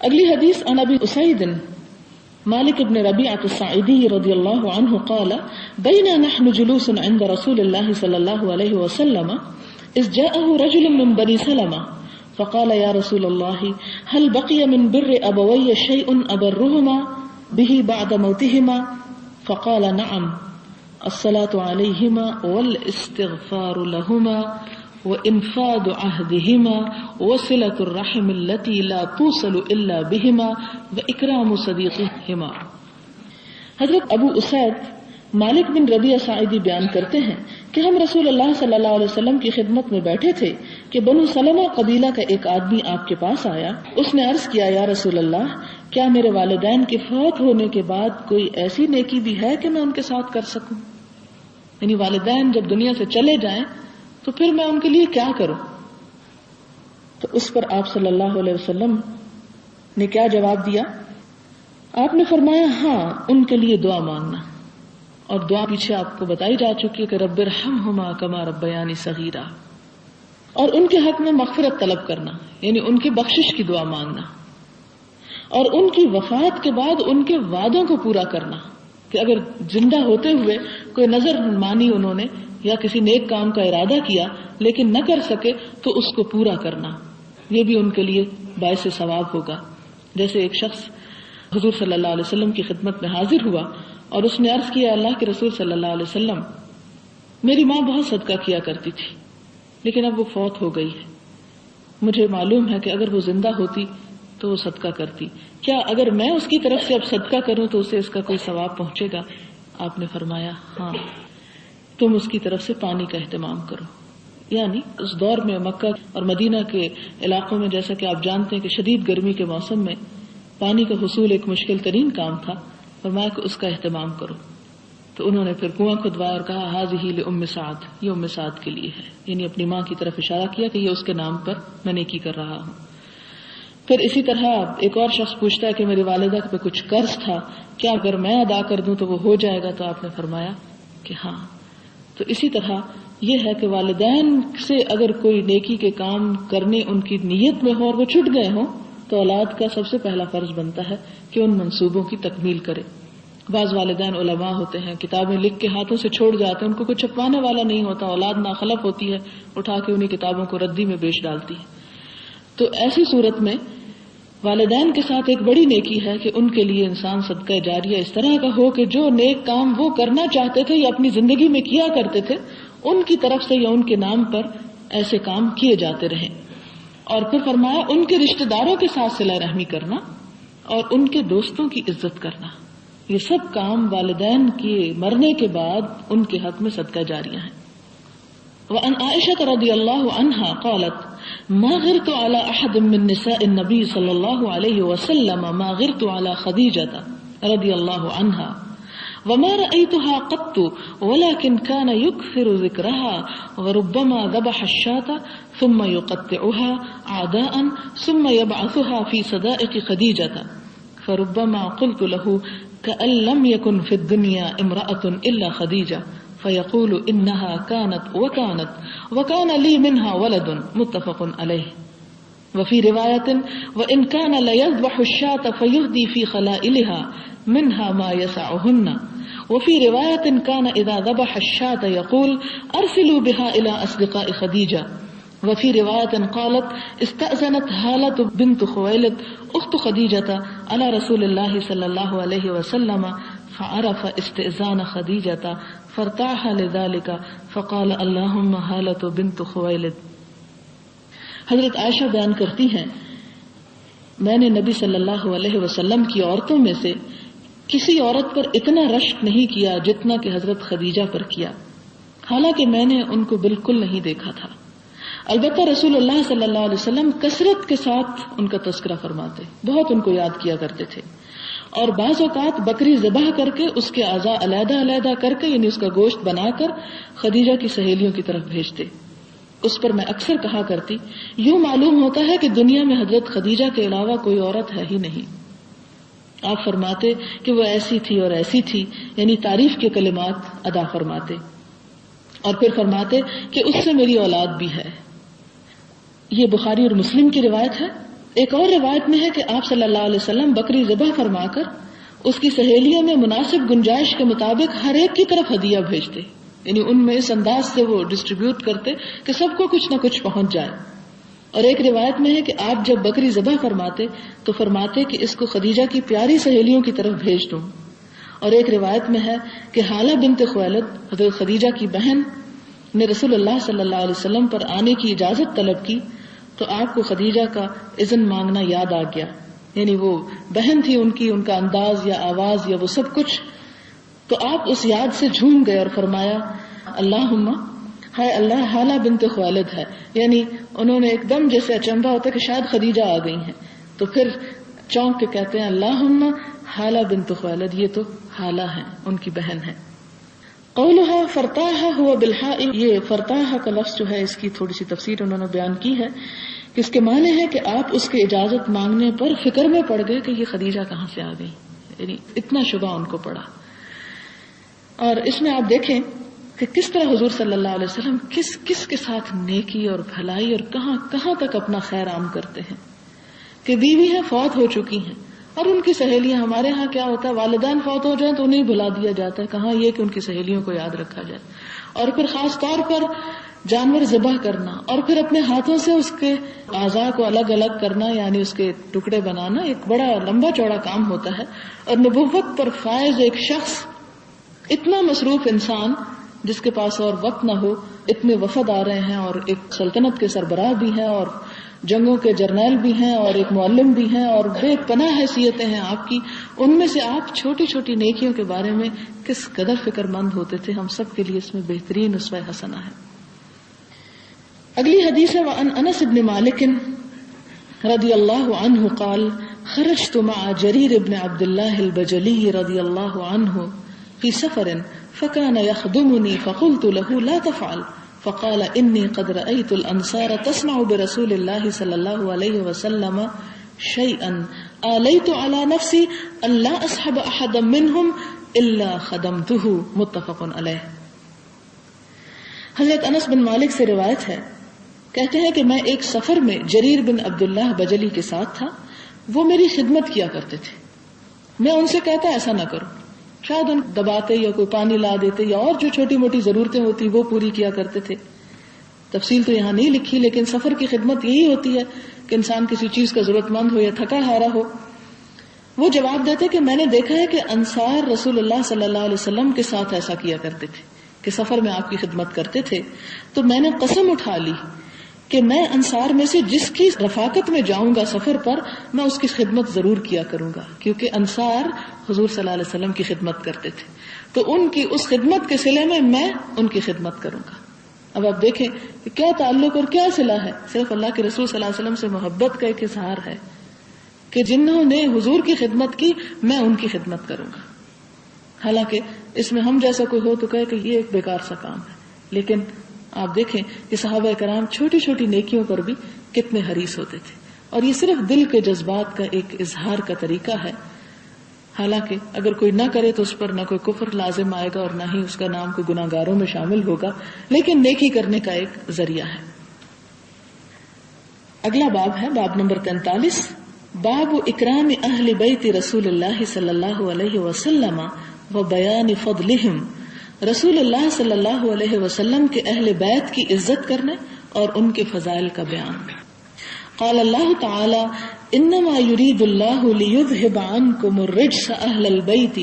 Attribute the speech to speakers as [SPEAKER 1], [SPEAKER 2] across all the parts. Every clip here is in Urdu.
[SPEAKER 1] اگلی حدیث عن ابی اسعید مالک بن ربیعۃ الصاعدی رضی اللہ عنہ قال بینا نحن جلوس عند رسول اللہ صلی اللہ علیہ وسلم اذ جاءه رجل من بني سلمہ فقال يا رسول الله هل بقي من بر ابوي شيء ابرهما به بعد موتهما فقال نعم الصلاة عليهما والاستغفار لهما وإنفاذ عهدهما وصلة الرحم التي لا توصل إلا بهما وإكرام صديقهما. حضرت ابو اسعید مالک بن ربیعہ ساعدی بیان کرتے ہیں کہ ہم رسول اللہ صلی اللہ علیہ وسلم کی خدمت میں بیٹھے تھے کہ بنو سلمہ قبیلہ کا ایک آدمی آپ کے پاس آیا. اس نے عرض کیا یا رسول اللہ کیا میرے والدین کے فوت ہونے کے بعد کوئی ایسی نیکی بھی ہے کہ میں ان کے ساتھ کر سکوں؟ یعنی والدین جب دنیا سے چلے جائیں تو پھر میں ان کے لیے کیا کروں؟ تو اس پر آپ صلی اللہ علیہ وسلم نے کیا جواب دیا؟ آپ نے فرمایا ہاں ان کے لیے دعا مانگنا. اور دعا پیچھے آپ کو بتائی جا چکی ہے کہ رب ارحمہما کما ربیانی صغیرا، اور ان کے حق میں مغفرت طلب کرنا یعنی ان کی بخشش کی دعا مانگنا، اور ان کی وفات کے بعد ان کے وعدوں کو پورا کرنا کہ اگر زندہ ہوتے ہوئے کوئی نظر مانی انہوں نے یا کسی نیک کام کا ارادہ کیا لیکن نہ کر سکے تو اس کو پورا کرنا، یہ بھی ان کے لیے باعث ثواب ہوگا. جیسے ایک شخص حضور صلی اللہ علیہ وسلم کی خدمت میں حاضر ہوا اور اس نے عرض کیا اللہ کے رسول صلی اللہ علیہ وسلم میری ماں بہت صدقہ کیا کرتی تھی لیکن اب وہ فوت ہو گئی ہے، مجھے معلوم ہے کہ اگر وہ زندہ ہوتی تو وہ صدقہ کرتی، کیا اگر میں اس کی طرف سے اب صدقہ کروں تو اسے اس کا کوئی ثواب پہنچے گا؟ آپ نے فرمایا ہاں تم اس کی طرف سے پانی کا اہتمام کرو. یعنی اس دور میں مکہ اور مدینہ کے علاقوں میں جیسا کہ آپ جانتے ہیں کہ شدید گرمی کے موسم میں پانی کا حصول ایک مشکل ترین کام تھا، فرمایا کہ اس کا اہتمام کرو. تو انہوں نے پھر کنواں کھدوایا اور کہا ہاذہ لأم سعد، یہ ام سعد کے لیے ہے، یعنی اپنی ماں کی طرف اشارہ کیا کہ یہ اس کے نام پر میں نیکی کر رہا ہوں. پھر اسی طرح ایک اور شخص پوچھتا ہے کہ میری والدہ پہ کچھ قرض تھا، کیا اگر میں ادا کر دوں تو وہ ہو جائے گا؟ تو آپ نے فرمایا کہ ہاں. تو اسی طرح یہ ہے کہ والدین سے اگر کوئی نیکی کے کام کرنے ان کی نیت میں ہو اور وہ چھٹ گئے ہوں تو اولاد کا سب سے پہلا فرض بنتا ہے کہ ان منصوبوں کی تکمیل کرے. بعض والدین علماء ہوتے ہیں، کتابیں لکھ کے ہاتھوں سے چھوڑ جاتے ہیں، ان کو کوئی چھپوانے والا نہیں ہوتا، اولاد ناخلف ہوتی ہے، اٹھا کے انہیں کتابوں کو ردی میں بیچ ڈالتی ہے. تو ایسی صورت میں والدین کے ساتھ ایک بڑی نیکی ہے کہ ان کے لیے انسان صدقہ جاریہ اس طرح کا ہو کہ جو نیک کام وہ کرنا چاہتے تھے یا اپنی زندگی میں کیا کرتے تھے ان کی طرف سے یا ان کے نام پر ایسے کام کیے جاتے رہیں. اور پھر فرمایا ان کے رشتہ داروں کے ساتھ صلہ رحمی کرنا اور ان کے دوستوں کی عزت کرنا، یہ سب کام والدین کے مرنے کے بعد ان کے حق میں صدقہ جاریہ ہیں. وعن عائشة رضی اللہ عنہا قالت ما غرت على احد من نساء النبي صلی اللہ علیہ وسلم ما غرت على خدیجة رضی اللہ عنہا وما رأيتها قط ولكن كان يكثر ذكرها وربما ذبح الشاة ثم يقطعها عداء ثم يبعثها في صدائق خديجة فربما قلت له كأن لم يكن في الدنيا امرأة إلا خديجة فيقول إنها كانت وكان لي منها ولد متفق عليه. وفي رواية وإن كان ليذبح الشاة فيهدي في خلائلها منها ما يسعهن. وفي رواية كان إذا ذبح الشاة يقول أرسلوا بها إلى أصدقاء خديجة. وفي رواية قالت استأذنت هالة بنت خويلد أخت خديجة على رسول الله صلى الله عليه وسلم فعرف استئذان خديجة فارتاح لذلك فقال اللهم هالة بنت خويلد. حضرت عائشہ بیان کرتی ہیں میں نے نبی صلی اللہ علیہ وسلم کی عورتوں میں سے کسی عورت پر اتنا رشک نہیں کیا جتنا کہ حضرت خدیجہ پر کیا، حالانکہ میں نے ان کو بالکل نہیں دیکھا تھا. البتہ رسول اللہ صلی اللہ علیہ وسلم کثرت کے ساتھ ان کا تذکرہ فرماتے، بہت ان کو یاد کیا کرتے تھے، اور بعض اوقات بکری ذبح کر کے اس کے اعضاء علیحدہ علیحدہ کر کے یعنی اس کا گوشت بنا کر خدیجہ کی سہیلیوں کی طرف بھیجتے. اس پر میں اکثر کہا کرتی یوں معلوم ہوتا ہے کہ دنیا میں حضرت خدیجہ کے علاوہ کوئی عورت ہے ہی نہیں. آپ فرماتے کہ وہ ایسی تھی اور ایسی تھی، یعنی تعریف کے کلمات ادا فرماتے، اور پھر فرماتے کہ اس سے میری اولاد بھی ہے. یہ بخاری اور مسلم کی روایت ہے. ایک اور روایت میں ہے کہ آپ صلی اللہ علیہ وسلم بکری ذبح فرما کر اس کی سہیلیوں میں مناسب گنجائش کے مطابق ہر ایک کی طرف ہدیہ بھیجتے، یعنی ان میں اس انداز سے وہ ڈسٹریبیوٹ کرتے کہ سب کو کچھ نہ کچھ پہنچ جائے. اور ایک روایت میں ہے کہ آپ جب بکری ذبح فرماتے تو فرماتے کہ اس کو خدیجہ کی پیاری سہیلیوں کی طرف بھیج دوں. اور ایک روایت میں ہے کہ حالہ بنت خویلد حضرت خدیجہ کی بہن نے رسول اللہ صلی اللہ علیہ وسلم پر آنے کی اجازت طلب کی تو آپ کو خدیجہ کا اذن مانگنا یاد آ گیا، یعنی وہ بہن تھی ان کی، ان کا انداز یا آواز یا وہ سب کچھ، تو آپ اس یاد سے جھوم گئے اور فرمایا اللہم، ہائے اللہ حالہ بنت خویلد ہے، یعنی انہوں نے ایک دم جیسے اچنبھا ہوتا کہ شاید خدیجہ آ گئی ہیں، تو پھر چونک کے کہتے ہیں اللہم حالہ بنت خویلد، یہ تو حالہ ہیں، ان کی بہن ہے. قولها فرتاح ہوا بالحاء، یہ فرتاح کا لفظ جو ہے اس کی تھوڑی سی تفسیر انہوں نے بیان کی ہے کہ اس کے معنی ہے کہ آپ اس کے اجازت مانگنے پر فکر میں پڑ گئے کہ یہ خدیجہ کہاں سے آ گئی، یعنی اتنا شبہ ان کو پڑا. اور اس میں آپ دیکھیں کہ کس طرح حضور صلی اللہ علیہ وسلم کس کے ساتھ نیکی اور بھلائی اور کہاں تک اپنا خیر عام کرتے ہیں کہ بیوی ہیں فوت ہو چکی ہیں اور ان کی سہیلیاں، ہمارے ہاں کیا ہوتا ہے والدین فوت ہو جائیں تو انہیں بھلا دیا جاتا ہے، کہاں یہ کہ ان کی سہیلیوں کو یاد رکھا جائے. اور پھر خاص طور پر جانور ذبح کرنا اور پھر اپنے ہاتھوں سے اس کے اعضاء کو الگ الگ کرنا، یعنی اس کے ٹکڑے بنانا ایک بڑا لمبا چوڑا کام ہوتا ہے. اور نبوت پر فائز ایک شخص، اتنا مصروف انسان جس کے پاس اور وقت نہ ہو، اتنے وفد آ رہے ہیں اور ایک سلطنت کے سربراہ بھی ہیں اور جنگوں کے جرنیل بھی ہیں اور ایک معلم بھی ہیں اور بے پناہ حیثیتیں ہیں آپ کی، ان میں سے آپ چھوٹی چھوٹی نیکیوں کے بارے میں کس قدر فکر مند ہوتے تھے، ہم سب کے لیے اس میں بہترین اسوہ حسنہ ہے. اگلی حدیث ہے وعن انس بن مالک رضی اللہ عنہ قال خرجت مع جریر بن عبد الله البجلی رضی اللہ عنہ في سفر فكان يخدمني فقلت له لا تفعل فقال إني قد رأيت الأنصار تصنع برسول الله صلى الله عليه وسلم شيئا آليت على نفسي أن لا أصحب أحدا منهم إلا خدمته متفق عليه. حضرت انس بن مالک سے روایت ہے، کہتے ہیں کہ میں ایک سفر میں جریر بن عبداللہ بجلی کے ساتھ تھا، وہ میری خدمت کیا کرتے تھے، میں ان سے کہتا ایسا نہ کرو، شاید ان دباتے یا کوئی پانی لا دیتے یا اور جو چھوٹی موٹی ضرورتیں ہوتی وہ پوری کیا کرتے تھے. تفصیل تو یہاں نہیں لکھی، لیکن سفر کی خدمت یہی ہوتی ہے کہ انسان کسی چیز کا ضرورت مند ہو یا تھکا ہارا ہو. وہ جواب دیتے کہ میں نے دیکھا ہے کہ انصار رسول اللہ صلی اللہ علیہ وسلم کے ساتھ ایسا کیا کرتے تھے کہ سفر میں آپ کی خدمت کرتے تھے، تو میں نے قسم اٹھا لی کہ میں انصار میں سے جس کی رفاقت میں جاؤں گا سفر پر میں اس کی خدمت ضرور کیا کروں گا، کیونکہ انصار حضور صلی اللہ علیہ وسلم کی خدمت کرتے تھے، تو ان کی اس خدمت کے صلے میں ان کی خدمت کروں گا. اب آپ دیکھیں کہ کیا تعلق اور کیا صلہ ہے، صرف اللہ کے رسول صلی اللہ علیہ وسلم سے محبت کا ایک اظہار ہے کہ جنہوں نے حضور کی خدمت کی میں ان کی خدمت کروں گا. حالانکہ اس میں ہم جیسا کوئی ہو تو کہے کہ یہ ایک بیکار سا کام ہے، لیکن آپ دیکھیں کہ صحابہ کرام چھوٹی چھوٹی نیکیوں پر بھی کتنے حریص ہوتے تھے، اور یہ صرف دل کے جذبات کا ایک اظہار کا طریقہ ہے. حالانکہ اگر کوئی نہ کرے تو اس پر نہ کوئی کفر لازم آئے گا اور نہ ہی اس کا نام کوئی گناہ گاروں میں شامل ہوگا، لیکن نیکی کرنے کا ایک ذریعہ ہے. اگلا باب ہے باب نمبر 43، باب اکرام اہل بیت رسول اللہ صلی اللہ علیہ وسلم و بیان فضلہم. رسول اللہ صلی اللہ علیہ وسلم کے اہل بیت کی عزت کرنے اور ان کے فضائل کا بیان. قال اللہ تعالی انما یرید اللہ لیذہب عنکم الرجس اہل البیت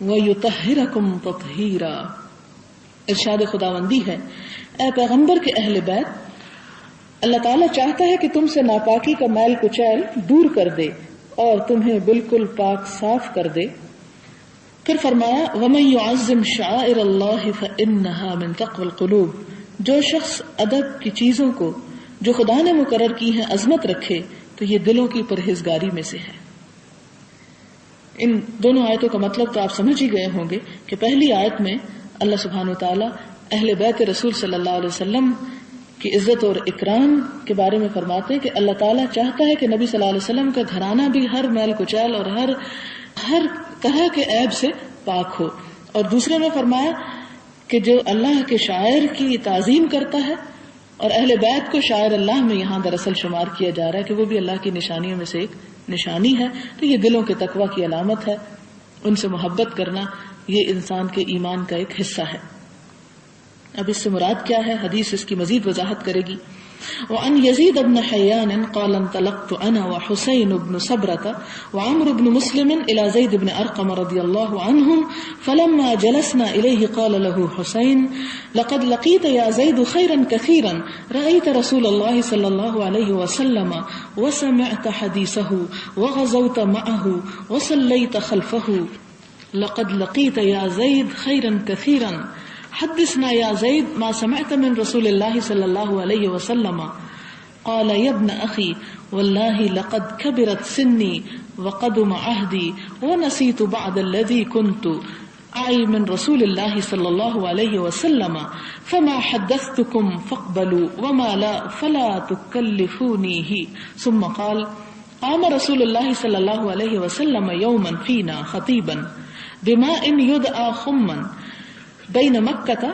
[SPEAKER 1] ویطہرکم تطہیرا. ارشاد خداوندی ہے، اے پیغمبر کے اہل بیت، اللہ تعالیٰ چاہتا ہے کہ تم سے ناپاکی کا میل کچیل دور کر دے اور تمہیں بالکل پاک صاف کر دے. پھر فرمایا وَمَن يُعَظِّمْ شَعَائِرَ اللَّهِ فَإِنَّهَا مِن تَقْوَى الْقُلُوبِ. جو شخص ادب کی چیزوں کو جو خدا نے مقرر کی ہیں عظمت رکھے تو یہ دلوں کی پرہیزگاری میں سے ہے. ان دونوں آیتوں کا مطلب تو آپ سمجھ ہی گئے ہوں گے کہ پہلی آیت میں اللہ سبحانہ وتعالی اہل بیت رسول صلی اللہ علیہ وسلم کی عزت اور اکرام کے بارے میں فرماتے ہیں کہ اللہ تعالیٰ چاہتا ہے کہ نبی صلی اللہ علیہ وسلم کا گھرانہ بھی ہر میل کچیل اور ہر طرح کے عیب سے پاک ہو. اور دوسرے میں فرمایا کہ جو اللہ کے شاعر کی تعظیم کرتا ہے اور اہل بیت کو شاعر اللہ میں یہاں دراصل شمار کیا جا رہا ہے کہ وہ بھی اللہ کی نشانیوں میں سے ایک نشانی ہے. تو یہ دلوں کے تقوی کی علامت ہے. ان سے محبت کرنا یہ انسان کے ایمان کا ایک حصہ ہے. اب اس سے مراد کیا ہے؟ حدیث اس کی مزید وضاحت کرے گی. وعن يزيد بن حيان قال انطلقت انا وحسين بن صبرة وعمرو بن مسلم الى زيد بن ارقم رضي الله عنهم فلما جلسنا اليه قال له حسين لقد لقيت يا زيد خيرا كثيرا رأيت رسول الله صلى الله عليه وسلم وسمعت حديثه وغزوت معه وصليت خلفه لقد لقيت يا زيد خيرا كثيرا حدثنا يا زيد ما سمعت من رسول الله صلى الله عليه وسلم قال يا ابن أخي والله لقد كبرت سني وقدم عهدي ونسيت بعد الذي كنت أعي من رسول الله صلى الله عليه وسلم فما حدثتكم فاقبلوا وما لا فلا تكلفونيه. ثم قال قام رسول الله صلى الله عليه وسلم يوما فينا خطيبا بماء يدعى خما بين مكة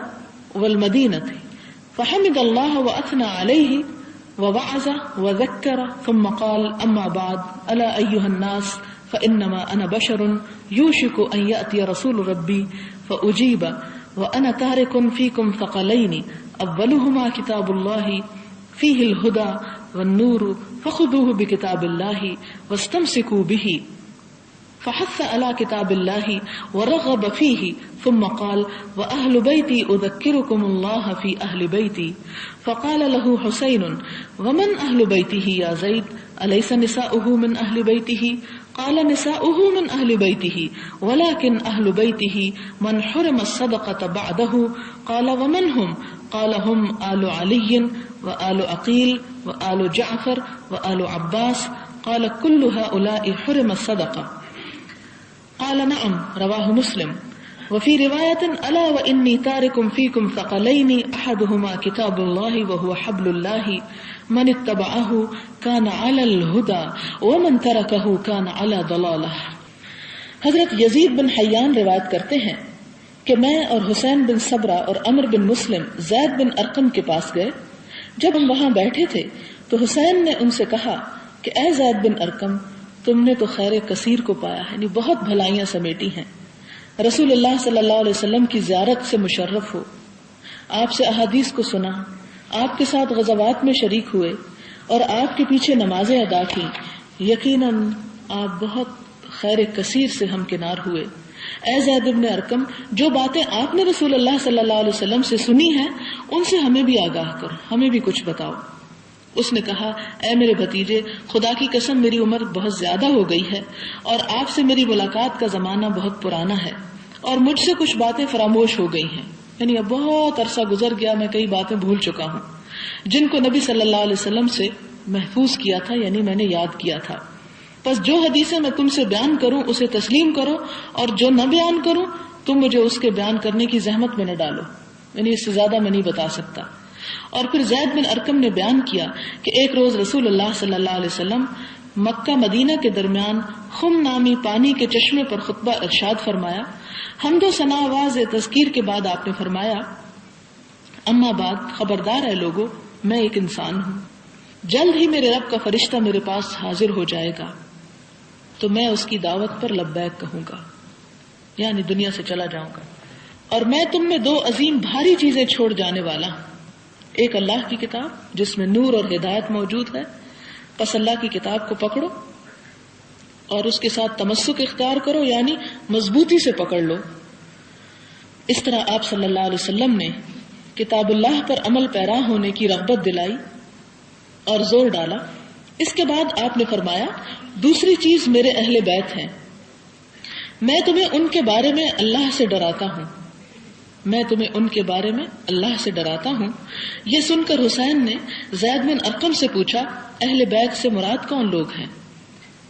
[SPEAKER 1] والمدينة فحمد الله وأثنى عليه ووعظ وذكر ثم قال أما بعد ألا أيها الناس فإنما أنا بشر يوشك أن يأتي رسول ربي فأجيب وأنا تارك فيكم ثقلين أولهما كتاب الله فيه الهدى والنور فخذوه بكتاب الله واستمسكوا به فحث على كتاب الله ورغب فيه ثم قال وأهل بيتي أذكركم الله في أهل بيتي. فقال له حسين ومن أهل بيته يا زيد أليس نساؤه من أهل بيته؟ قال نساؤه من أهل بيته ولكن أهل بيته من حرم الصدقة بعده. قال ومن هم؟ قال هم آل علي وآل عقيل وآل جعفر وآل عباس. قال كل هؤلاء حرم الصدقة. قال نعم رواه مسلم. وفي رواية ألا وإني تارك فيكم ثقلين أحدهما كتاب الله وهو حبل الله من اتبعه كان على الهدى ومن تركه كان على ضلالة. حضرت یزید بن حیان روایت کرتے ہیں کہ میں اور حسین بن صبرہ اور عمر بن مسلم زید بن ارقم کے پاس گئے. جب ہم وہاں بیٹھے تھے تو حسین نے ان سے کہا کہ اے زید بن ارقم تم نے تو خیر کثیر کو پایا ہے، یعنی بہت بھلائیاں سمیٹی ہیں. رسول اللہ صلی اللہ علیہ وسلم کی زیارت سے مشرف ہو، آپ سے احادیث کو سنا، آپ کے ساتھ غزوات میں شریک ہوئے اور آپ کے پیچھے نمازیں ادا کی. یقیناً آپ بہت خیر کثیر سے ہمکنار ہوئے. اے زید بن ارقم جو باتیں آپ نے رسول اللہ صلی اللہ علیہ وسلم سے سنی ہیں ان سے ہمیں بھی آگاہ کرو، ہمیں بھی کچھ بتاؤ. اس نے کہا اے میرے بھتیجے خدا کی قسم میری عمر بہت زیادہ ہو گئی ہے اور آپ سے میری ملاقات کا زمانہ بہت پرانا ہے اور مجھ سے کچھ باتیں فراموش ہو گئی ہیں، یعنی اب بہت عرصہ گزر گیا، میں کئی باتیں بھول چکا ہوں جن کو نبی صلی اللہ علیہ وسلم سے محفوظ کیا تھا، یعنی میں نے یاد کیا تھا. بس جو حدیثیں میں تم سے بیان کروں اسے تسلیم کرو اور جو نہ بیان کروں تم مجھے اس کے بیان کرنے کی زحمت میں نہ ڈالو، یعنی اس سے زیادہ میں نہیں بتا سکتا. اور پھر زید بن ارقم نے بیان کیا کہ ایک روز رسول اللہ صلی اللہ علیہ وسلم مکہ مدینہ کے درمیان خم نامی پانی کے چشمے پر خطبہ ارشاد فرمایا. حمد و ثنا آواز تذکیر کے بعد آپ نے فرمایا اما بعد خبردار ہے لوگو میں ایک انسان ہوں، جلد ہی میرے رب کا فرشتہ میرے پاس حاضر ہو جائے گا تو میں اس کی دعوت پر لبیک کہوں گا، یعنی دنیا سے چلا جاؤں گا. اور میں تم میں دو عظیم بھاری چیزیں چھوڑ جانے والا ہوں، ایک اللہ کی کتاب جس میں نور اور ہدایت موجود ہے، پس اللہ کی کتاب کو پکڑو اور اس کے ساتھ تمسک اختیار کرو، یعنی مضبوطی سے پکڑ لو. اس طرح آپ صلی اللہ علیہ وسلم نے کتاب اللہ پر عمل پیرا ہونے کی رغبت دلائی اور زور ڈالا. اس کے بعد آپ نے فرمایا دوسری چیز میرے اہل بیت ہیں، میں تمہیں ان کے بارے میں اللہ سے ڈراتا ہوں، میں تمہیں ان کے بارے میں اللہ سے ڈراتا ہوں. یہ سن کر حسین نے زید بن ارقم سے پوچھا اہل بیت سے مراد کون لوگ ہیں؟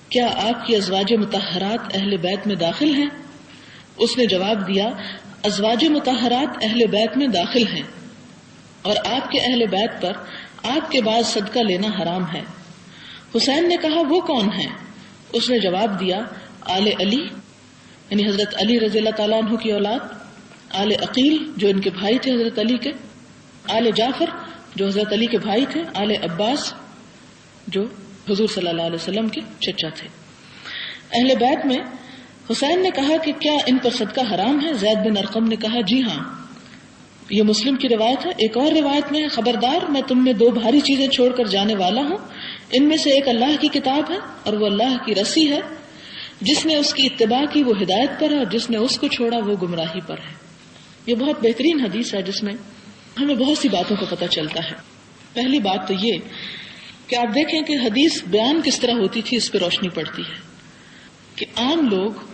[SPEAKER 1] کیا آپ کی ازواج مطہرات اہل بیت میں داخل ہیں؟ اس نے جواب دیا ازواج مطہرات اہل بیت میں داخل ہیں اور آپ کے اہل بیت پر آپ کے بعد صدقہ لینا حرام ہے. حسین نے کہا وہ کون ہیں؟ اس نے جواب دیا آل علی، یعنی حضرت علی رضی اللہ تعالیٰ عنہ کی اولاد، آل عقیل جو ان کے بھائی تھے حضرت علی کے، آل جعفر جو حضرت علی کے بھائی تھے، آل عباس جو حضور صلی اللہ علیہ وسلم کے چچا تھے۔ اہل بیت میں حسین نے کہا کہ کیا ان پر صدقہ حرام ہے؟ زید بن ارقم نے کہا جی ہاں، یہ مسلم کی روایت ہے۔ ایک اور روایت میں ہے خبردار میں تم میں دو بھاری چیزیں چھوڑ کر جانے والا ہوں، ان میں سے ایک اللہ کی کتاب ہے اور وہ اللہ کی رسی ہے، جس نے اس کی اتباع کی وہ ہدایت پر ہے اور جس نے اس کو چھوڑا وہ گمراہی پر ہے۔ یہ بہت بہترین حدیث ہے جس میں ہمیں بہت سی باتوں کا پتہ چلتا ہے۔ پہلی بات تو یہ کہ آپ دیکھیں کہ حدیث بیان کس طرح ہوتی تھی، اس پہ روشنی پڑتی ہے کہ عام لوگ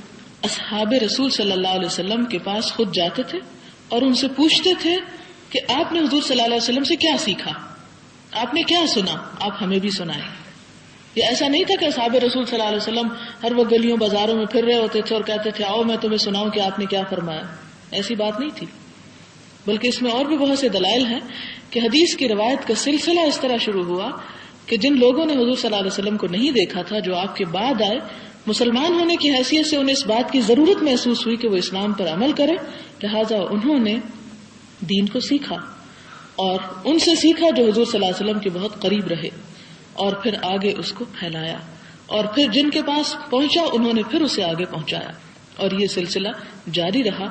[SPEAKER 1] اصحاب رسول صلی اللہ علیہ وسلم کے پاس خود جاتے تھے اور ان سے پوچھتے تھے کہ آپ نے حضور صلی اللہ علیہ وسلم سے کیا سیکھا، آپ نے کیا سنا، آپ ہمیں بھی سنائیں۔ یہ ایسا نہیں تھا کہ اصحاب رسول صلی اللہ علیہ وسلم ہر وہ گلیوں بازاروں میں پھر رہے ہوتے تھے اور کہتے تھے آؤ میں تمہیں سناؤں کہ آپ نے کیا فرمایا، ایسی بات نہیں تھی، بلکہ اس میں اور بھی بہت سے دلائل ہیں کہ حدیث کی روایت کا سلسلہ اس طرح شروع ہوا کہ جن لوگوں نے حضور صلی اللہ علیہ وسلم کو نہیں دیکھا تھا، جو آپ کے بعد آئے، مسلمان ہونے کی حیثیت سے انہیں اس بات کی ضرورت محسوس ہوئی کہ وہ اسلام پر عمل کرے، لہٰذا انہوں نے دین کو سیکھا اور ان سے سیکھا جو حضور صلی اللہ علیہ وسلم کے بہت قریب رہے، اور پھر آگے اس کو پھیلایا، اور پھر جن کے پاس پہنچا انہوں نے پھر اسے آگے پہنچایا، اور یہ سلسلہ جاری رہا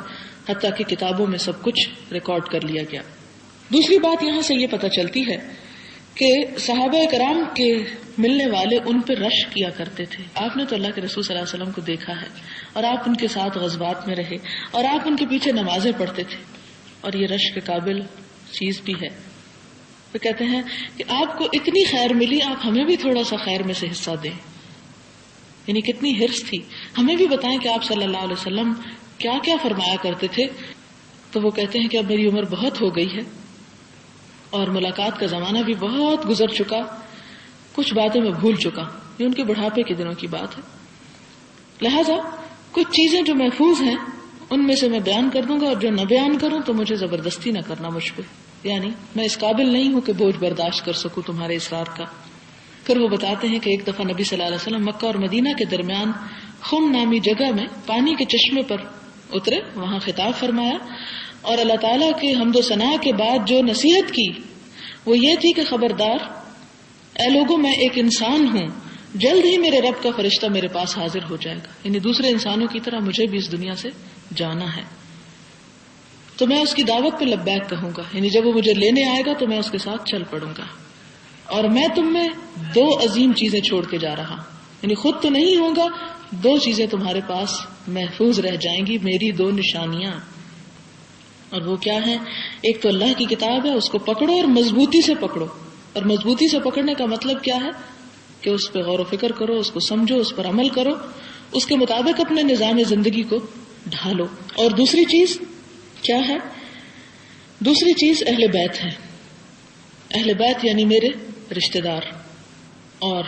[SPEAKER 1] حتیٰ کہ کتابوں میں سب کچھ ریکارڈ کر لیا گیا۔ دوسری بات یہاں سے یہ پتہ چلتی ہے کہ صحابہ کرام کے ملنے والے ان پہ رش کیا کرتے تھے۔ آپ نے تو اللہ کے رسول صلی اللہ علیہ وسلم کو دیکھا ہے اور آپ ان کے ساتھ غزوات میں رہے اور آپ ان کے پیچھے نمازیں پڑھتے تھے، اور یہ رش کے قابل چیز بھی ہے۔ وہ کہتے ہیں کہ آپ کو اتنی خیر ملی، آپ ہمیں بھی تھوڑا سا خیر میں سے حصہ دیں، یعنی کتنی حرص تھی، ہمیں بھی بتائیں کہ آپ صلی اللہ علیہ وسلم کیا کیا فرمایا کرتے تھے۔ تو وہ کہتے ہیں کہ اب میری عمر بہت ہو گئی ہے اور ملاقات کا زمانہ بھی بہت گزر چکا، کچھ باتیں میں بھول چکا، یہ ان کے بڑھاپے کے دنوں کی بات ہے، لہذا کچھ چیزیں جو محفوظ ہیں ان میں سے میں بیان کر دوں گا، اور جو نہ بیان کروں تو مجھے زبردستی نہ کرنا مجھ پہ، یعنی میں اس قابل نہیں ہوں کہ بوجھ برداشت کر سکوں تمہارے اصرار کا۔ پھر وہ بتاتے ہیں کہ ایک دفعہ نبی صلی اللہ علیہ وسلم مکہ اور مدینہ کے درمیان خم نامی جگہ میں پانی کے چشمے پر اترے، وہاں خطاب فرمایا اور اللہ تعالیٰ کے حمد و ثناء کے بعد جو نصیحت کی وہ یہ تھی کہ خبردار اے لوگوں، میں ایک انسان ہوں، جلد ہی میرے رب کا فرشتہ میرے پاس حاضر ہو جائے گا، یعنی دوسرے انسانوں کی طرح مجھے بھی اس دنیا سے جانا ہے، تو میں اس کی دعوت پہ لبیک کہوں گا، یعنی جب وہ مجھے لینے آئے گا تو میں اس کے ساتھ چل پڑوں گا، اور میں تم میں دو عظیم چیزیں چھوڑ کے جا رہا ہوں، یعنی خود تو نہیں ہوں گا، دو چیزیں تمہارے پاس محفوظ رہ جائیں گی، میری دو نشانیاں، اور وہ کیا ہے؟ ایک تو اللہ کی کتاب ہے، اس کو پکڑو اور مضبوطی سے پکڑو، اور مضبوطی سے پکڑنے کا مطلب کیا ہے کہ اس پہ غور و فکر کرو، اس کو سمجھو، اس پر عمل کرو، اس کے مطابق اپنے نظام زندگی کو ڈھالو۔ اور دوسری چیز کیا ہے؟ دوسری چیز اہل بیت ہے، اہل بیت یعنی میرے رشتہ دار، اور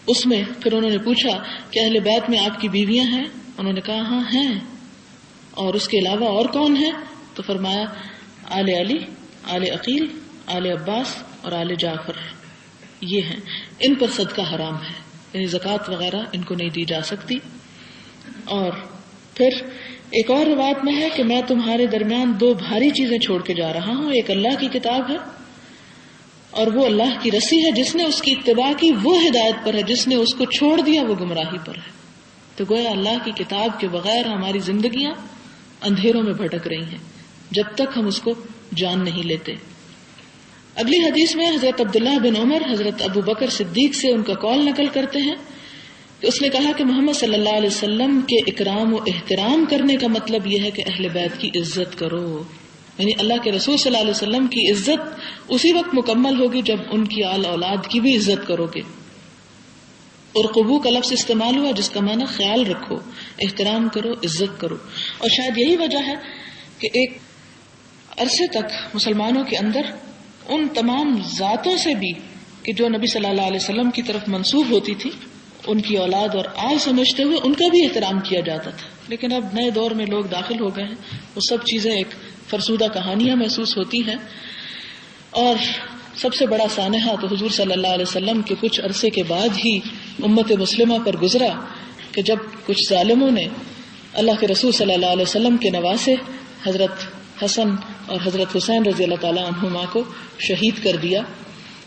[SPEAKER 1] اس میں پھر انہوں نے پوچھا کہ اہل بیت میں آپ کی بیویاں ہیں؟ انہوں نے کہا ہاں ہیں، اور اس کے علاوہ اور کون ہیں؟ تو فرمایا آل علی، آل عقیل، آل عباس اور آل جعفر، یہ ہیں، ان پر صدقہ حرام ہے، یعنی زکوٰۃ وغیرہ ان کو نہیں دی جا سکتی۔ اور پھر ایک اور روایت میں ہے کہ میں تمہارے درمیان دو بھاری چیزیں چھوڑ کے جا رہا ہوں، ایک اللہ کی کتاب ہے اور وہ اللہ کی رسی ہے، جس نے اس کی اتباع کی وہ ہدایت پر ہے، جس نے اس کو چھوڑ دیا وہ گمراہی پر ہے۔ تو گویا اللہ کی کتاب کے بغیر ہماری زندگیاں اندھیروں میں بھٹک رہی ہیں جب تک ہم اس کو جان نہیں لیتے۔ اگلی حدیث میں حضرت عبداللہ بن عمر حضرت ابو بکر صدیق سے ان کا قول نقل کرتے ہیں کہ اس نے کہا کہ محمد صلی اللہ علیہ وسلم کے اکرام و احترام کرنے کا مطلب یہ ہے کہ اہل بیت کی عزت کرو، یعنی اللہ کے رسول صلی اللہ علیہ وسلم کی عزت اسی وقت مکمل ہوگی جب ان کی آل اولاد کی بھی عزت کرو گے۔ اور قبو کا لفظ استعمال ہوا جس کا معنی خیال رکھو، احترام کرو، عزت کرو، اور شاید یہی وجہ ہے کہ ایک عرصے تک مسلمانوں کے اندر ان تمام ذاتوں سے بھی کہ جو نبی صلی اللہ علیہ وسلم کی طرف منسوب ہوتی تھی، ان کی اولاد اور آل سمجھتے ہوئے ان کا بھی احترام کیا جاتا تھا، لیکن اب نئے دور میں لوگ داخل ہو گئے ہیں، وہ سب چیزیں ایک فرسودہ کہانیاں محسوس ہوتی ہیں۔ اور سب سے بڑا سانحہ تو حضور صلی اللہ علیہ وسلم کے کچھ عرصے کے بعد ہی امت مسلمہ پر گزرا کہ جب کچھ ظالموں نے اللہ کے رسول صلی اللہ علیہ وسلم کے نواسے حضرت حسن اور حضرت حسین رضی اللہ تعالیٰ عنہما کو شہید کر دیا.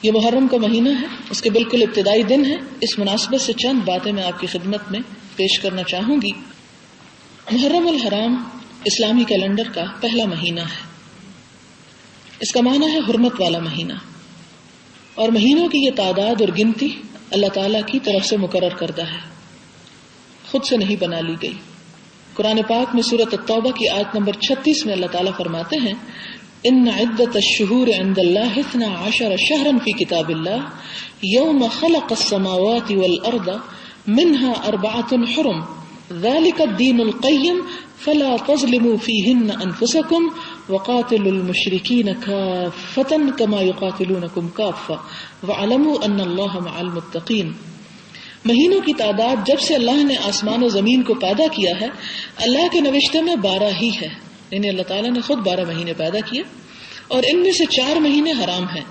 [SPEAKER 1] یہ محرم کا مہینہ ہے، اس کے بالکل ابتدائی دن ہے. اس مناسبت سے چند باتیں میں آپ کی خدمت میں پیش کرنا چاہوں گی. محرم الحرام اسلامی کیلنڈر کا پہلا مہینہ ہے. اس کا معنی ہے حرمت والا مہینہ، اور مہینوں کی یہ تعداد اور گنتی اللہ تعالیٰ کی طرف سے مقرر کردہ ہے، خود سے نہیں بنا لی گئی. قرآن پاک میں سورۃ التوبہ کی آیت نمبر 36 میں اللہ تعالیٰ فرماتے ہیں ان عدت الشہور عند اللہ 12 شہرا فی کتاب اللہ یوم خلق السماوات والارض منها 4 حرم ذلك الدین القیم فلا تظلموا فیہن انفسکم وقاتلوا المشرکین کافۃ کما یقاتلونکم کافۃ واعلموا ان اللہ مع المتقین. مہینوں کی تعداد جب سے اللہ نے آسمان و زمین کو پیدا کیا ہے اللہ کے نوشتے میں 12 ہی ہے، یعنی اللہ تعالیٰ نے خود 12 مہینے پیدا کیے اور ان میں سے 4 مہینے حرام ہیں.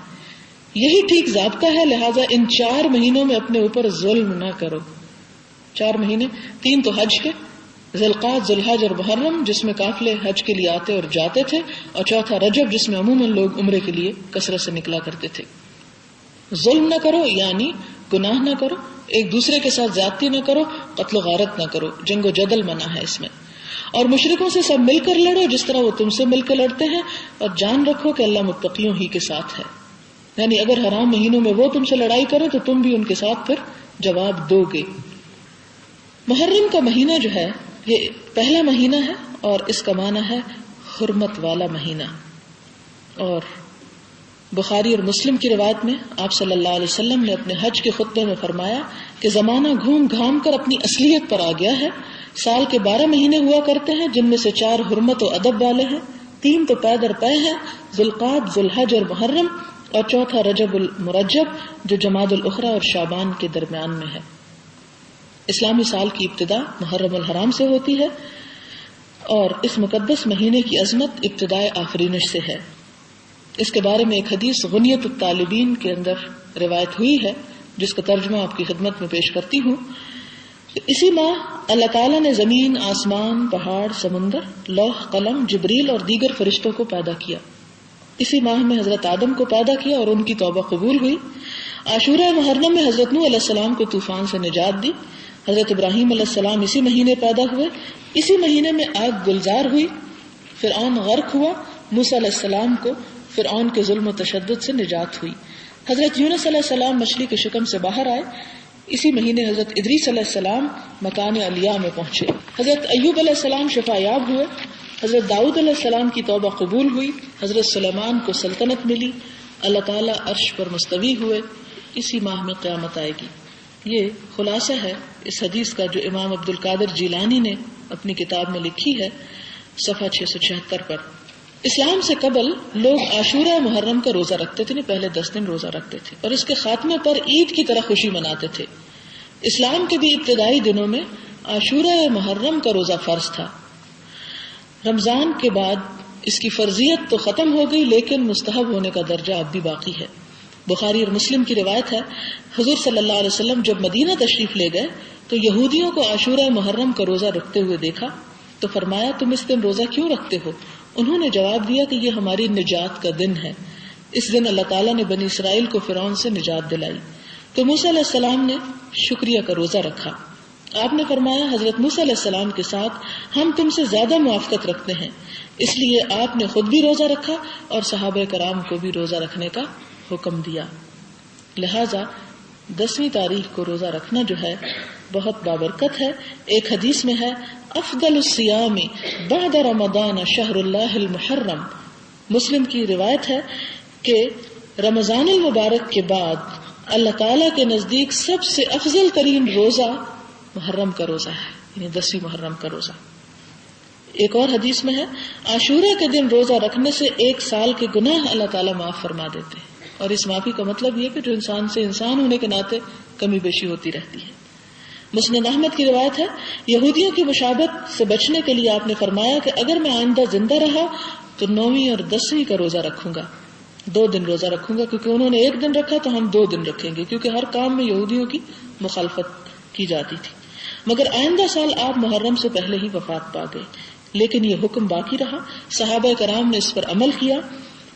[SPEAKER 1] یہی ٹھیک ضابطہ ہے، لہٰذا ان 4 مہینوں میں اپنے اوپر ظلم نہ کرو. 4 مہینے، 3 تو حج کے، ذوالقعدہ، ذوالحج اور محرم جس میں قافلے حج کے لیے آتے اور جاتے تھے، اور چوتھا رجب جس میں عموماً لوگ عمرے کے لیے کثرت سے نکلا کرتے تھے. ظلم نہ کرو یعنی گناہ نہ کرو، ایک دوسرے کے ساتھ زیادتی نہ کرو، قتل و غارت نہ کرو، جنگ و جدل منع ہے اس میں. اور مشرکوں سے سب مل کر لڑو جس طرح وہ تم سے مل کر لڑتے ہیں، اور جان رکھو کہ اللہ متقیوں ہی کے ساتھ ہے. یعنی اگر حرام مہینوں میں وہ تم سے لڑائی کریں تو تم بھی ان کے ساتھ پھر جواب دو گے. محرم کا مہینہ جو ہے یہ پہلا مہینہ ہے اور اس کا معنی ہے حرمت والا مہینہ. اور بخاری اور مسلم کی روایت میں آپ صلی اللہ علیہ وسلم نے اپنے حج کے خطبے میں فرمایا کہ زمانہ گھوم گھام کر اپنی اصلیت پر آ گیا ہے. سال کے 12 مہینے ہوا کرتے ہیں جن میں سے 4 حرمت و ادب والے ہیں، 3 تو پے در پے ہیں، ذوالقعدہ، ذوالحج اور محرم، اور چوتھا رجب المرجب جو جمادی الاخری اور شعبان کے درمیان میں ہے. اسلامی سال کی ابتدا محرم الحرام سے ہوتی ہے اور اس مقدس مہینے کی عظمت ابتدائے آفرینش سے ہے. اس کے بارے میں ایک حدیث غنیت الطالبین کے اندر روایت ہوئی ہے جس کا ترجمہ آپ کی خدمت میں پیش کرتی ہوں. اسی ماہ اللہ تعالیٰ نے زمین، آسمان، پہاڑ، سمندر، لوح، قلم، جبریل اور دیگر فرشتوں کو پیدا کیا. اسی ماہ میں حضرت آدم کو پیدا کیا اور ان کی توبہ قبول ہوئی. عاشورہ محرم میں حضرت نوح علیہ السلام کو طوفان سے نجات دی. حضرت ابراہیم علیہ السلام اسی مہینے پیدا ہوئے. اسی مہینے میں آگ گلزار ہوئی، فرعون غرق ہوا. موسیٰ علیہ السلام کو فرعون کے ظلم و تشدد سے نجات ہوئی. حضرت یونس علیہ السلام مچھلی کے شکم سے باہر آئے. اسی مہینے حضرت ادریس علیہ السلام مکان علیہ میں پہنچے. حضرت ایوب علیہ السلام شفا یاب ہوئے. حضرت داؤد علیہ السلام کی توبہ قبول ہوئی. حضرت سلیمان کو سلطنت ملی. اللہ تعالیٰ عرش پر مستوی ہوئے. اسی ماہ میں قیامت آئے گی. یہ خلاصہ ہے اس حدیث کا جو امام عبد القادر جیلانی نے اپنی کتاب میں لکھی ہے صفحہ 676 پر. اسلام سے قبل لوگ عاشورہ محرم کا روزہ رکھتے تھے، پہلے 10 دن روزہ رکھتے تھے اور اس کے خاتمے پر عید کی طرح خوشی مناتے تھے. اسلام کے بھی ابتدائی دنوں میں عاشورہ محرم کا روزہ فرض تھا. رمضان کے بعد اس کی فرضیت تو ختم ہو گئی لیکن مستحب ہونے کا درجہ اب بھی باقی ہے. بخاری اور مسلم کی روایت ہے حضور صلی اللہ علیہ وسلم جب مدینہ تشریف لے گئے تو یہودیوں کو عاشورہ محرم کا روزہ رکھتے ہوئے دیکھا تو فرمایا تم اس دن روزہ کیوں رکھتے ہو؟ انہوں نے جواب دیا کہ یہ ہماری نجات کا دن ہے. اس دن اللہ تعالیٰ نے بنی اسرائیل کو فرعون سے نجات دلائی. تو موسیٰ علیہ السلام نے شکریہ کا روزہ رکھا. آپ نے فرمایا حضرت موسیٰ علیہ السلام کے ساتھ ہم تم سے زیادہ موافقت رکھتے ہیں، اس لیے آپ نے خود بھی روزہ رکھا اور صحابہ کرام کو بھی روزہ رکھنے کا حکم دیا. لہذا 10ویں تاریخ کو روزہ رکھنا جو ہے بہت بابرکت ہے. ایک حدیث میں ہے افضل الصیام بعد رمضان شہر اللہ المحرم. مسلم کی روایت ہے کہ رمضان المبارک کے بعد اللہ تعالیٰ کے نزدیک سب سے افضل ترین روزہ محرم کا روزہ ہے، یعنی 10ویں محرم کا روزہ. ایک اور حدیث میں ہے عاشورہ کے دن روزہ رکھنے سے 1 سال کے گناہ اللہ تعالیٰ معاف فرما دیتے ہیں. اور اس معافی کا مطلب یہ کہ جو انسان سے انسان ہونے کے ناطے کمی بیشی ہوتی رہتی ہے. مسند احمد کی روایت ہے یہودیوں کی مشابہت سے بچنے کے لیے آپ نے فرمایا کہ اگر میں آئندہ زندہ رہا تو 9ویں اور 10ویں کا روزہ رکھوں گا، 2 دن روزہ رکھوں گا، کیونکہ انہوں نے 1 دن رکھا تو ہم 2 دن رکھیں گے، کیونکہ ہر کام میں یہودیوں کی مخالفت کی جاتی تھی. مگر آئندہ سال آپ محرم سے پہلے ہی وفات پا گئے. لیکن یہ حکم باقی رہا، صحابہ کرام نے اس پر عمل کیا،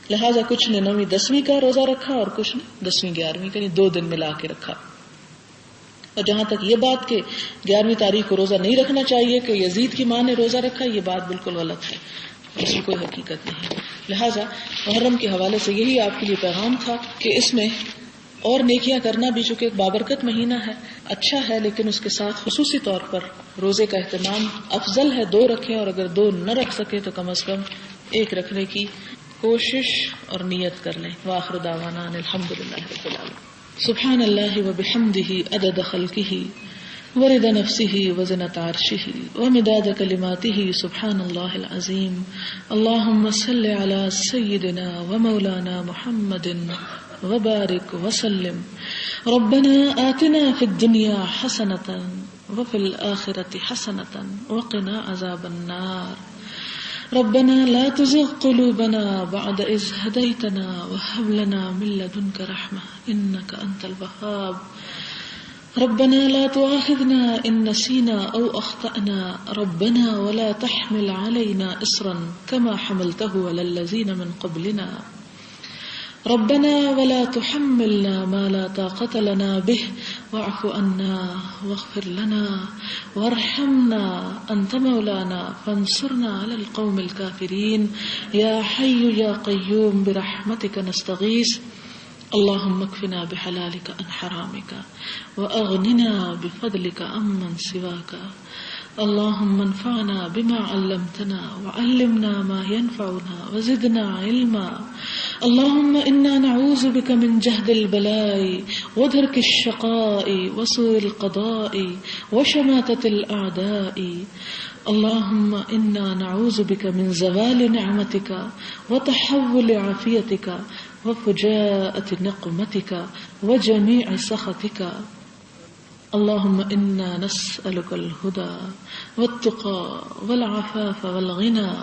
[SPEAKER 1] لہٰذا کچھ نے 9ویں 10ویں کا روزہ رکھا اور کچھ نے 10ویں 11ویں کا، یعنی 2 دن ملا کے رکھا. اور جہاں تک یہ بات کہ 11ویں تاریخ کو روزہ نہیں رکھنا چاہیے کہ یزید کی ماں نے روزہ رکھا، یہ بات بالکل غلط ہے، اس میں کوئی حقیقت نہیں. لہٰذا محرم کے حوالے سے یہی آپ کے لیے پیغام تھا کہ اس میں اور نیکیاں کرنا بھی چونکہ ایک بابرکت مہینہ ہے اچھا ہے، لیکن اس کے ساتھ خصوصی طور پر روزے کا اہتمام افضل ہے 2 رکھیں، اور اگر 2 نہ رکھ سکے تو کم از کم 1 رکھنے کی کوشش اور نیت کر لیں. وآخر دعوانا الحمدللہ رب العالمین. سبحان اللہ وبحمدہ عدد خلقہ ورضا نفسہ وزنۃ عرشہ ومداد کلماتہ سبحان اللہ العظیم. اللہم صل علی سیدنا ومولانا محمد وبارک وسلم. ربنا آتنا فی الدنیا حسنۃ وفی الآخرۃ حسنۃ وقنا عذاب النار. ربنا لا تزغ قلوبنا بعد إذ هديتنا وهب لنا من لدنك رحمة إنك أنت الوهاب. ربنا لا تؤاخذنا إن نسينا أو أخطأنا. ربنا ولا تحمل علينا إصرا كما حملته على الذين من قبلنا. ربنا ولا تحملنا ما لا طاقة لنا به واعف عنا واغفر لنا وارحمنا أنت مولانا فانصرنا على القوم الكافرين. يا حي يا قيوم برحمتك نستغيث. اللهم اكفنا بحلالك عن حرامك وأغننا بفضلك عمن سواك. اللهم انفعنا بما علمتنا وعلمنا ما ينفعنا وزدنا علما. اللهم إنا نعوذ بك من جهد البلاء ودرك الشقاء وسوء القضاء وشماتة الأعداء. اللهم إنا نعوذ بك من زوال نعمتك وتحول عافيتك وفجاءة نقمتك وجميع سخطك. اللهم إنا نسألك الهدى والتقى والعفاف والغنى.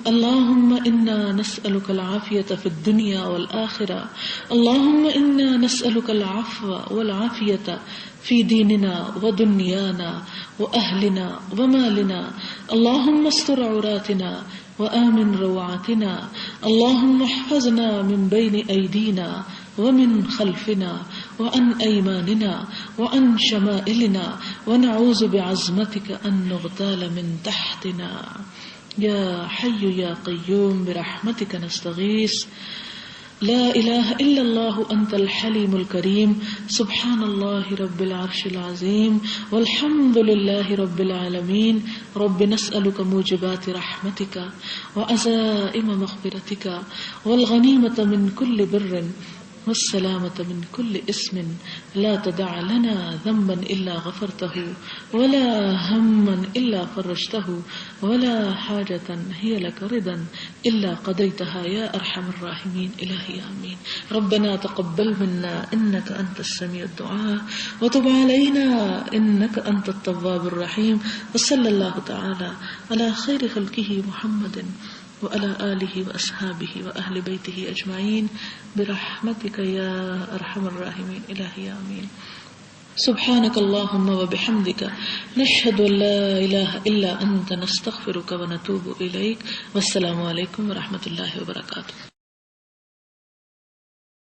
[SPEAKER 1] اللهم إنا نسألك العافية في الدنيا والآخرة. اللهم إنا نسألك العفو والعافية في ديننا ودنيانا وأهلنا ومالنا. اللهم استر عوراتنا وآمن روعاتنا. اللهم احفظنا من بين أيدينا ومن خلفنا وعن أيماننا وعن شمائلنا ونعوذ بعظمتك أن نغتال من تحتنا. يا حي يا قيوم برحمتك نستغيث. لا إله إلا الله أنت الحليم الكريم. سبحان الله رب العرش العظيم والحمد لله رب العالمين. رب نسألك موجبات رحمتك وعزائم مغفرتك والغنيمة من كل بر والسلامة من كل اسم. لا تدع لنا ذنبا إلا غفرته ولا هما إلا فرجته ولا حاجة هي لك رضا إلا قضيتها يا أرحم الراحمين. إلهي آمين. ربنا تقبل منا إنك أنت السميع الدعاء وتب علينا إنك أنت التواب الرحيم. وصلى الله تعالى على خير خلقه محمد وعلى آله وأصحابه وأهل بيته أجمعين برحمتك يا أرحم الراحمين. إلهي آمين. سبحانك اللهم وبحمدك نشهد أن لا إله إلا أنت نستغفرك ونتوب إليك. والسلام عليكم ورحمة الله وبركاته.